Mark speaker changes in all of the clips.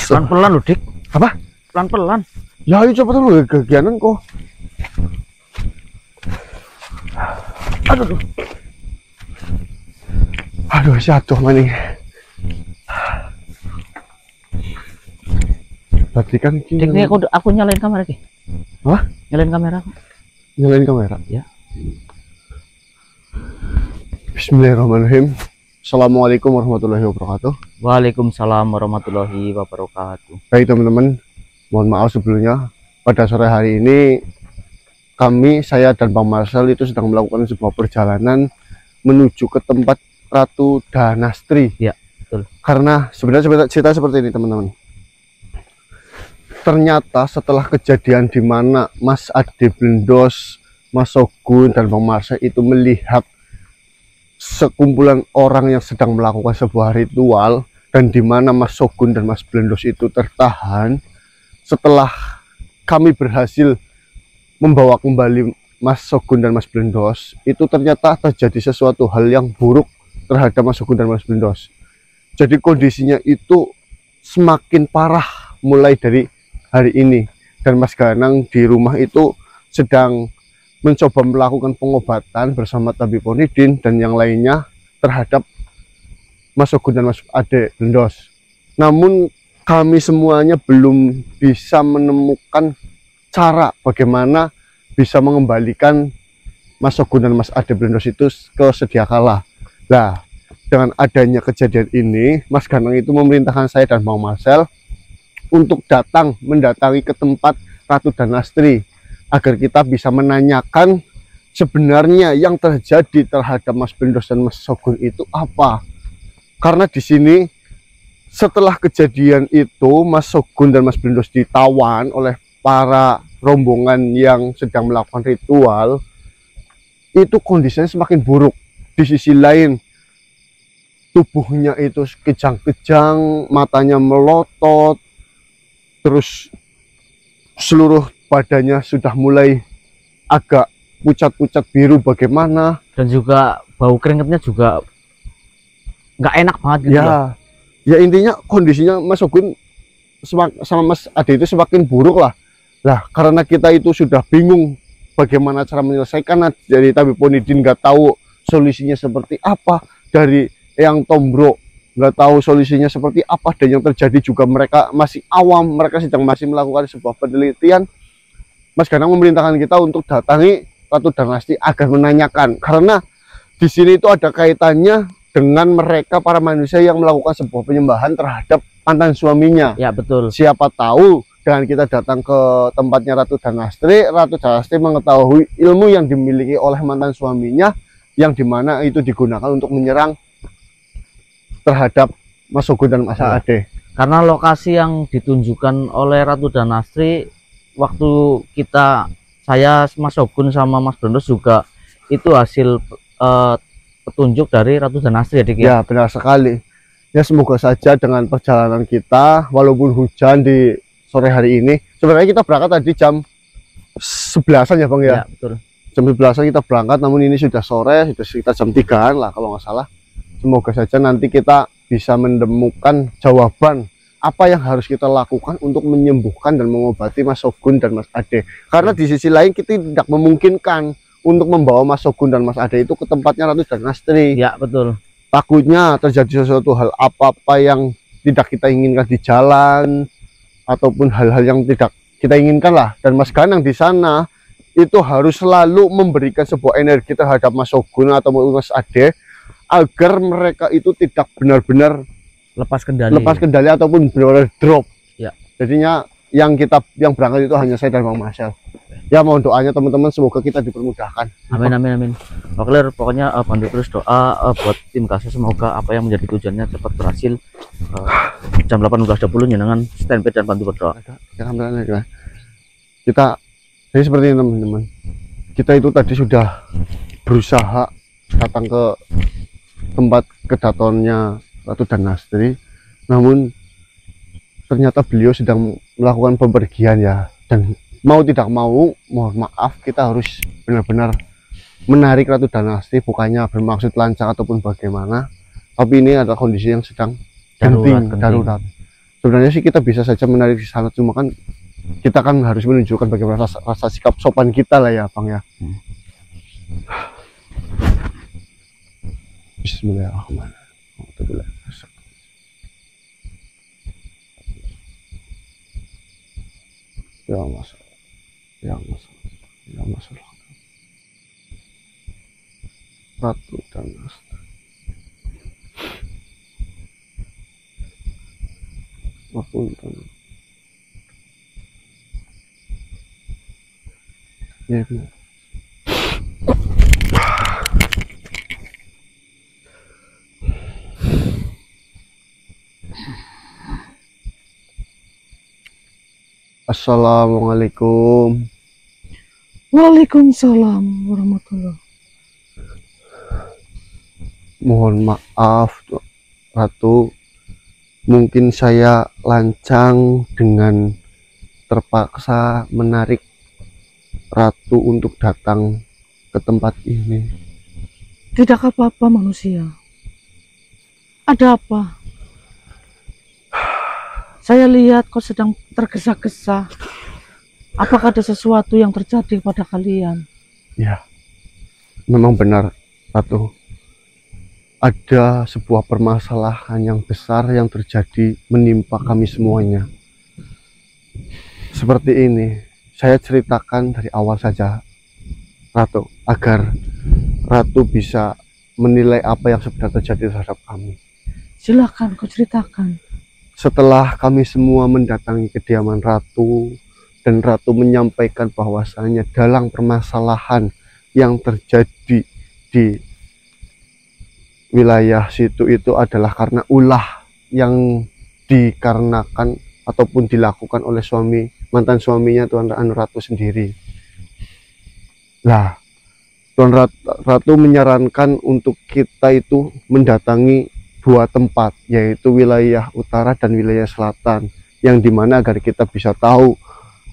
Speaker 1: Pelan-pelan loh, Dik.
Speaker 2: Apa?
Speaker 1: Pelan-pelan.
Speaker 2: Ya ayo cepet lu kegiatan kok. Aduh. Aduh, jatuh maning. Berarti kan
Speaker 1: Dik, nih aku nyalain kamera, Ki.
Speaker 2: Hah?
Speaker 1: Nyalain kamera.
Speaker 2: Nyalain kamera?
Speaker 1: Ya.
Speaker 2: Bismillahirrahmanirrahim. Assalamualaikum warahmatullahi wabarakatuh.
Speaker 1: Waalaikumsalam warahmatullahi wabarakatuh.
Speaker 2: Baik teman-teman, mohon maaf sebelumnya. Pada sore hari ini saya dan Bang Marcel itu sedang melakukan sebuah perjalanan menuju ke tempat Ratu Danastri.
Speaker 1: Ya, betul.
Speaker 2: Karena sebenarnya cerita seperti ini teman-teman. Ternyata setelah kejadian di mana Mas Ade Blendos, Mas Sogun dan Bang Marcel itu melihat sekumpulan orang yang sedang melakukan sebuah ritual, dan di mana Mas Sogun dan Mas Blendos itu tertahan, setelah kami berhasil membawa kembali Mas Sogun dan Mas Blendos, itu ternyata terjadi sesuatu hal yang buruk terhadap Mas Sogun dan Mas Blendos. Jadi kondisinya itu semakin parah mulai dari hari ini, dan Mas Ganang di rumah itu sedang mencoba melakukan pengobatan bersama tabib Onidin dan yang lainnya terhadap Mas Sogun dan Mas Ade Blendos. Namun kami semuanya belum bisa menemukan cara bagaimana bisa mengembalikan Mas Sogun dan Mas Ade Blendos itu ke sedia kala. Nah, dengan adanya kejadian ini, Mas Ganang itu memerintahkan saya dan Bang Marcel untuk mendatangi ke tempat Ratu Danastri agar kita bisa menanyakan sebenarnya yang terjadi terhadap Mas Blendos dan Mas Sogun itu apa. Karena di sini setelah kejadian itu Mas Sogun dan Mas Blendos ditawan oleh para rombongan yang sedang melakukan ritual, itu kondisinya semakin buruk. Di sisi lain tubuhnya itu kejang-kejang, matanya melotot, terus seluruh badannya sudah mulai agak pucat-pucat biru bagaimana, dan
Speaker 1: juga bau keringetnya juga nggak enak banget gitu
Speaker 2: ya. Ya intinya kondisinya Mas Sogun sama Mas Ade itu semakin buruk lah. Karena kita itu sudah bingung bagaimana cara menyelesaikan, dari tabib Onidin nggak tahu solusinya seperti apa, dari Eyang Tombro nggak tahu solusinya seperti apa, dan yang terjadi juga mereka masih awam, mereka sedang masih melakukan sebuah penelitian. Mas Ganang memerintahkan kita untuk datangi Ratu Danastri agar menanyakan, karena di sini itu ada kaitannya dengan mereka para manusia yang melakukan sebuah penyembahan terhadap mantan suaminya.
Speaker 1: Ya, betul.
Speaker 2: Siapa tahu dengan kita datang ke tempatnya Ratu Danastri mengetahui ilmu yang dimiliki oleh mantan suaminya, yang dimana itu digunakan untuk menyerang terhadap Mas Sogun dan Mas Ade.
Speaker 1: Karena lokasi yang ditunjukkan oleh Ratu Danastri waktu saya Mas Sogun sama Mas Blendos juga itu hasil petunjuk dari Ratu Danastri, ya, Dik, ya?
Speaker 2: Ya, benar sekali. Ya, semoga saja dengan perjalanan kita, walaupun hujan di sore hari ini, sebenarnya kita berangkat tadi jam 11-an ya Bang ya?
Speaker 1: Ya, betul.
Speaker 2: Jam 11-an kita berangkat, namun ini sudah sore, sudah sekitar jam 3-an lah kalau nggak salah. Semoga saja nanti kita bisa menemukan jawaban apa yang harus kita lakukan untuk menyembuhkan dan mengobati Mas Sogun dan Mas Ade. Karena di sisi lain kita tidak memungkinkan untuk membawa Mas Sogun dan Mas Ade itu ke tempatnya Ratu Danastri.
Speaker 1: Ya, betul.
Speaker 2: Takutnya terjadi sesuatu hal apa-apa yang tidak kita inginkan di jalan, ataupun hal-hal yang tidak kita inginkan lah. Dan Mas Ganang di sana itu harus selalu memberikan sebuah energi terhadap Mas Sogun atau Mas Ade, agar mereka itu tidak benar-benar
Speaker 1: lepas kendali
Speaker 2: ataupun benar-benar drop.
Speaker 1: Ya.
Speaker 2: Jadinya yang berangkat itu hanya saya dan Bang Marcel. Ya, mohon doanya teman-teman, semoga kita dipermudahkan.
Speaker 1: Amin, amin, amin. Oke, pokoknya bantu terus doa buat tim KASA, semoga apa yang menjadi tujuannya cepat berhasil. Jam 18.20 dengan standby dan bantu berdoa.
Speaker 2: Kita jadi seperti ini teman-teman. Kita itu tadi sudah berusaha datang ke tempat kedatonnya Ratu Danastri, namun ternyata beliau sedang melakukan pembergian ya, dan mau tidak mau, mohon maaf, kita harus benar-benar menarik Ratu Danastri, bukannya bermaksud lancar ataupun bagaimana, tapi ini adalah kondisi yang sedang darurat. Sebenarnya sih kita bisa saja menarik di sana, cuma kan kita kan harus menunjukkan bagaimana rasa sikap sopan kita lah ya Bang ya. Bismillahirrahmanirrahim. Ya Mas, ya Mas, ya Mas, Ratu dan Astri. Ngapunten. Ya, Bu. Assalamualaikum.
Speaker 3: Waalaikumsalam warahmatullahi.
Speaker 2: Mohon maaf, Ratu. Mungkin saya lancang dengan terpaksa menarik Ratu untuk datang ke tempat ini.
Speaker 3: Tidak apa-apa manusia. Ada apa? Saya lihat kau sedang tergesa-gesa. Apakah ada sesuatu yang terjadi pada kalian?
Speaker 2: Ya, memang benar, Ratu. Ada sebuah permasalahan yang besar yang terjadi menimpa kami semuanya. Seperti ini, saya ceritakan dari awal saja, Ratu, agar Ratu bisa menilai apa yang sebenarnya terjadi terhadap kami.
Speaker 3: Silakan kau ceritakan.
Speaker 2: Setelah kami semua mendatangi kediaman Ratu, dan Ratu menyampaikan bahwasanya dalam permasalahan yang terjadi di wilayah situ itu adalah karena ulah yang dikarenakan ataupun dilakukan oleh mantan suaminya Tuan Anu Ratu sendiri. Nah, Tuan Ratu menyarankan untuk kita itu mendatangi dua tempat, yaitu wilayah utara dan wilayah selatan, yang dimana agar kita bisa tahu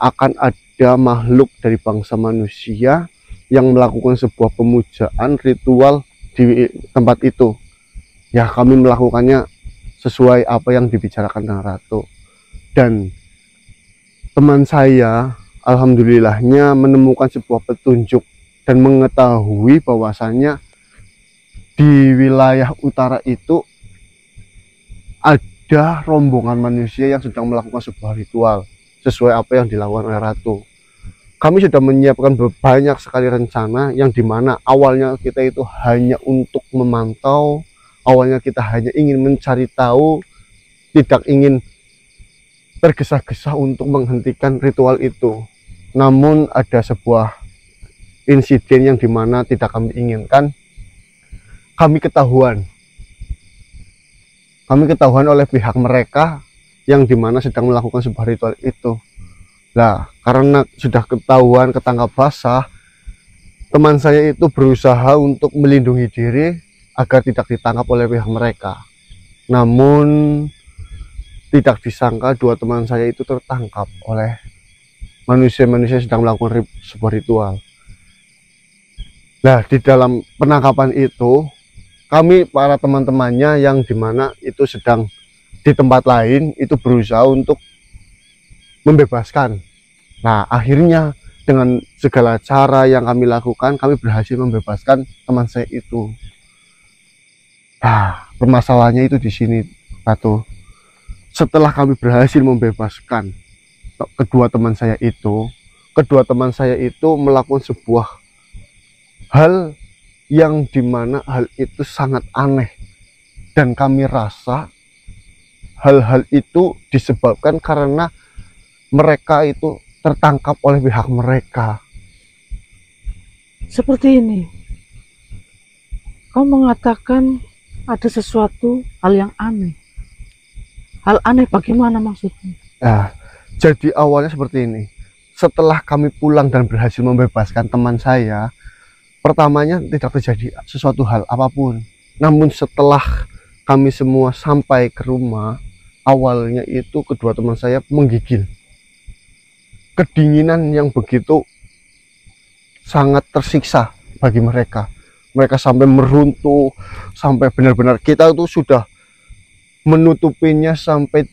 Speaker 2: akan ada makhluk dari bangsa manusia yang melakukan sebuah pemujaan ritual di tempat itu. Ya, kami melakukannya sesuai apa yang dibicarakan dengan Ratu. Dan teman saya alhamdulillahnya menemukan sebuah petunjuk dan mengetahui bahwasannya di wilayah utara itu ada rombongan manusia yang sedang melakukan sebuah ritual sesuai apa yang dilakukan oleh Ratu. Kami sudah menyiapkan banyak sekali rencana, yang dimana awalnya kita itu hanya untuk memantau, awalnya kita hanya ingin mencari tahu, tidak ingin tergesa-gesa untuk menghentikan ritual itu. Namun ada sebuah insiden yang dimana tidak kami inginkan. Kami ketahuan oleh pihak mereka yang dimana sedang melakukan sebuah ritual itu. Nah, karena sudah ketahuan, ketangkap basah, teman saya itu berusaha untuk melindungi diri agar tidak ditangkap oleh pihak mereka. Namun tidak disangka dua teman saya itu tertangkap oleh manusia-manusia yang sedang melakukan sebuah ritual. Nah, di dalam penangkapan itu, kami para teman-temannya yang dimana itu sedang di tempat lain itu berusaha untuk membebaskan. Nah, akhirnya dengan segala cara yang kami lakukan, kami berhasil membebaskan teman saya itu. Nah, permasalahannya itu di sini, Ratu. Setelah kami berhasil membebaskan kedua teman saya itu melakukan sebuah hal yang dimana hal itu sangat aneh, dan kami rasa hal-hal itu disebabkan karena mereka itu tertangkap oleh pihak mereka.
Speaker 3: Seperti ini, kau mengatakan ada sesuatu hal yang aneh. Hal aneh bagaimana maksudnya?
Speaker 2: Nah, jadi awalnya seperti ini. Setelah kami pulang dan berhasil membebaskan teman saya, pertamanya tidak terjadi sesuatu hal apapun. Namun setelah kami semua sampai ke rumah, awalnya itu kedua teman saya menggigil. Kedinginan yang begitu sangat tersiksa bagi mereka. Mereka sampai meruntuh, sampai benar-benar kita itu sudah menutupinya sampai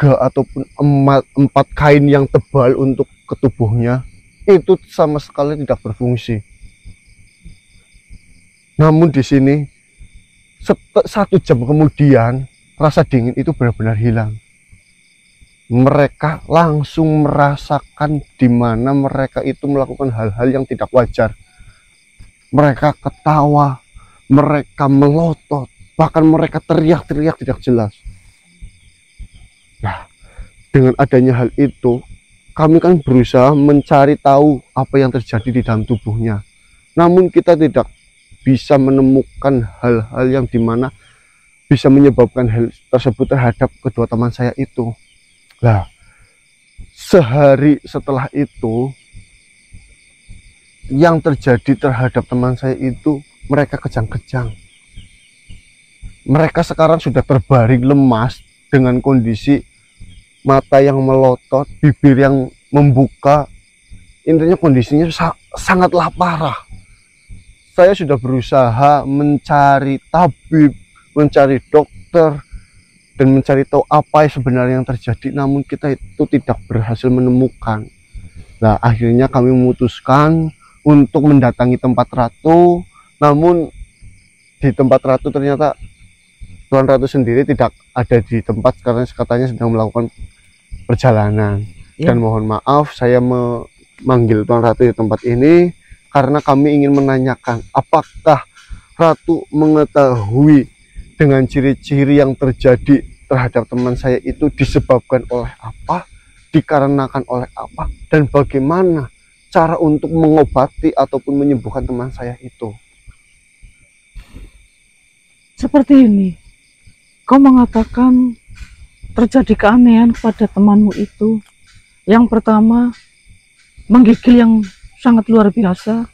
Speaker 2: ataupun 4 kain yang tebal untuk ke tubuhnya itu sama sekali tidak berfungsi. Namun di sini 1 jam kemudian rasa dingin itu benar-benar hilang. Mereka langsung merasakan di mana mereka itu melakukan hal-hal yang tidak wajar. Mereka ketawa, mereka melotot, bahkan mereka teriak-teriak tidak jelas. Nah, dengan adanya hal itu, kami kan berusaha mencari tahu apa yang terjadi di dalam tubuhnya. Namun kita tidak bisa menemukan hal-hal yang dimana bisa menyebabkan hal tersebut terhadap kedua teman saya itu. Nah, sehari setelah itu, yang terjadi terhadap teman saya itu, mereka kejang-kejang. Mereka sekarang sudah terbaring lemas dengan kondisi mata yang melotot, bibir yang membuka. Intinya kondisinya sangatlah parah. Saya sudah berusaha mencari tabib, mencari dokter, dan mencari tahu apa yang sebenarnya yang terjadi, namun kita itu tidak berhasil menemukan. Nah, akhirnya kami memutuskan untuk mendatangi tempat Ratu, namun di tempat Ratu ternyata Tuan Ratu sendiri tidak ada di tempat karena katanya sedang melakukan perjalanan.
Speaker 3: Ya.
Speaker 2: Dan mohon maaf saya memanggil Tuan Ratu di tempat ini karena kami ingin menanyakan apakah Ratu mengetahui dengan ciri-ciri yang terjadi terhadap teman saya itu disebabkan oleh apa, dikarenakan oleh apa, dan bagaimana cara untuk mengobati ataupun menyembuhkan teman saya itu.
Speaker 3: Seperti ini, kau mengatakan terjadi keanehan pada temanmu itu. Yang pertama, menggigil yang sangat luar biasa.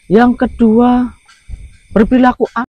Speaker 3: Yang kedua, berperilaku